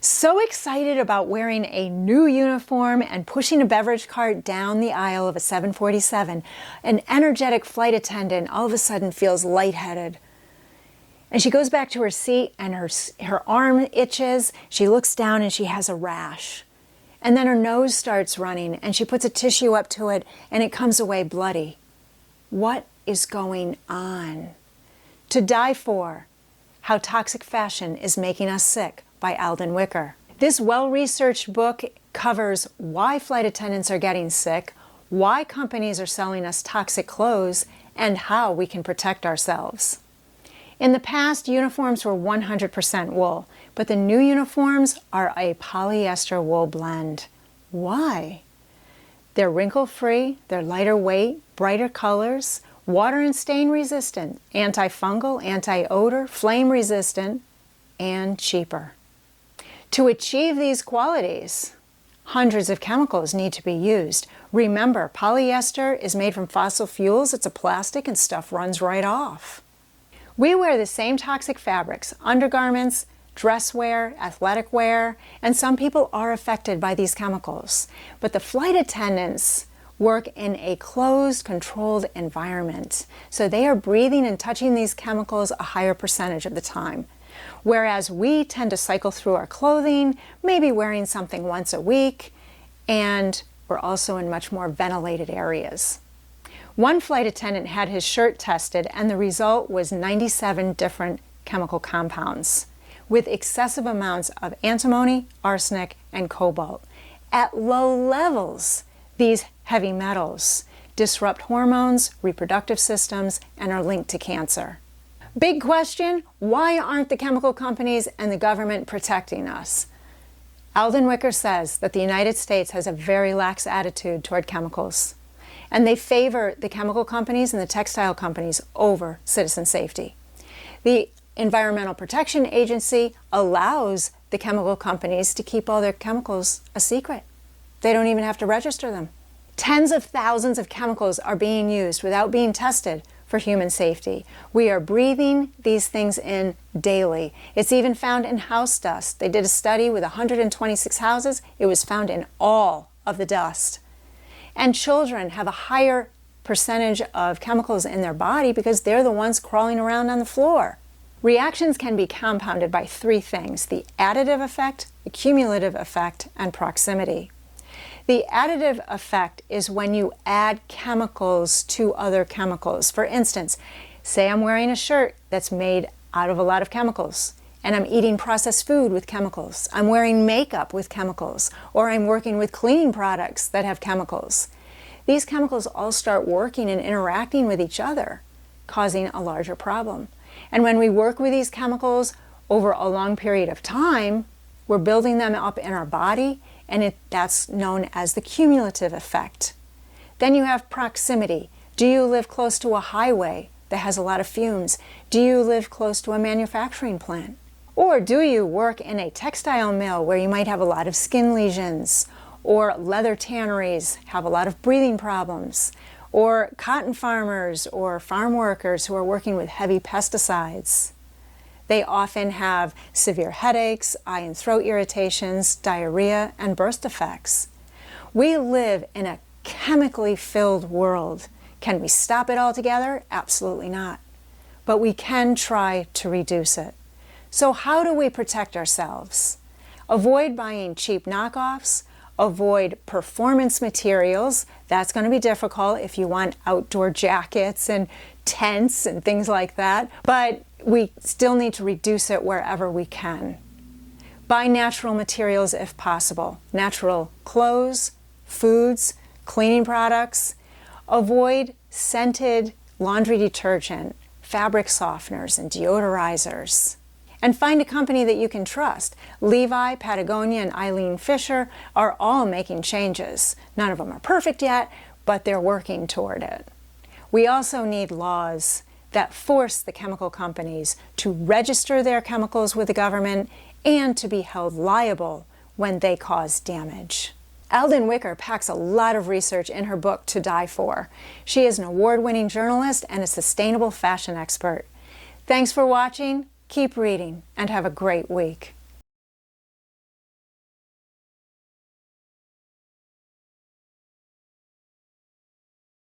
So excited about wearing a new uniform and pushing a beverage cart down the aisle of a 747, an energetic flight attendant all of a sudden feels lightheaded. And she goes back to her seat and her arm itches. She looks down and she has a rash. And then her nose starts running and she puts a tissue up to it and it comes away bloody. What is going on? To Die For: How Toxic Fashion is Making Us Sick, by Alden Wicker. This well-researched book covers why flight attendants are getting sick, why companies are selling us toxic clothes, and how we can protect ourselves. In the past, uniforms were 100% wool, but the new uniforms are a polyester wool blend. Why? They're wrinkle-free, they're lighter weight, brighter colors, water and stain resistant, antifungal, anti-odor, flame resistant, and cheaper. To achieve these qualities, hundreds of chemicals need to be used. Remember, polyester is made from fossil fuels. It's a plastic and stuff runs right off. We wear the same toxic fabrics, undergarments, dress wear, athletic wear, and some people are affected by these chemicals. But the flight attendants work in a closed, controlled environment. So they are breathing and touching these chemicals a higher percentage of the time. Whereas we tend to cycle through our clothing, maybe wearing something once a week, and we're also in much more ventilated areas. One flight attendant had his shirt tested, and the result was 97 different chemical compounds, with excessive amounts of antimony, arsenic, and cobalt. At low levels, these heavy metals disrupt hormones, reproductive systems, and are linked to cancer. Big question, why aren't the chemical companies and the government protecting us? Alden Wicker says that the United States has a very lax attitude toward chemicals, and they favor the chemical companies and the textile companies over citizen safety. The Environmental Protection Agency allows the chemical companies to keep all their chemicals a secret. They don't even have to register them. Tens of thousands of chemicals are being used without being tested for human safety. We are breathing these things in daily. It's even found in house dust. They did a study with 126 houses. It was found in all of the dust. And children have a higher percentage of chemicals in their body because they're the ones crawling around on the floor. Reactions can be compounded by three things: the additive effect, the cumulative effect, and proximity. The additive effect is when you add chemicals to other chemicals. For instance, say I'm wearing a shirt that's made out of a lot of chemicals, and I'm eating processed food with chemicals. I'm wearing makeup with chemicals, or I'm working with cleaning products that have chemicals. These chemicals all start working and interacting with each other, causing a larger problem. And when we work with these chemicals over a long period of time, we're building them up in our body, and that's known as the cumulative effect. Then you have proximity. Do you live close to a highway that has a lot of fumes? Do you live close to a manufacturing plant? Or do you work in a textile mill where you might have a lot of skin lesions? Or leather tanneries have a lot of breathing problems? Or cotton farmers or farm workers who are working with heavy pesticides? They often have severe headaches, eye and throat irritations, diarrhea, and birth defects. We live in a chemically filled world. Can we stop it altogether? Absolutely not. But we can try to reduce it. So how do we protect ourselves? Avoid buying cheap knockoffs. Avoid performance materials. That's going to be difficult if you want outdoor jackets and tents and things like that. But we still need to reduce it wherever we can. Buy natural materials if possible. Natural clothes, foods, cleaning products. Avoid scented laundry detergent, fabric softeners, and deodorizers. And find a company that you can trust. Levi, Patagonia, and Eileen Fisher are all making changes. None of them are perfect yet, but they're working toward it. We also need laws that force the chemical companies to register their chemicals with the government and to be held liable when they cause damage. Alden Wicker packs a lot of research in her book, To Die For. She is an award-winning journalist and a sustainable fashion expert. Thanks for watching. Keep reading and have a great week.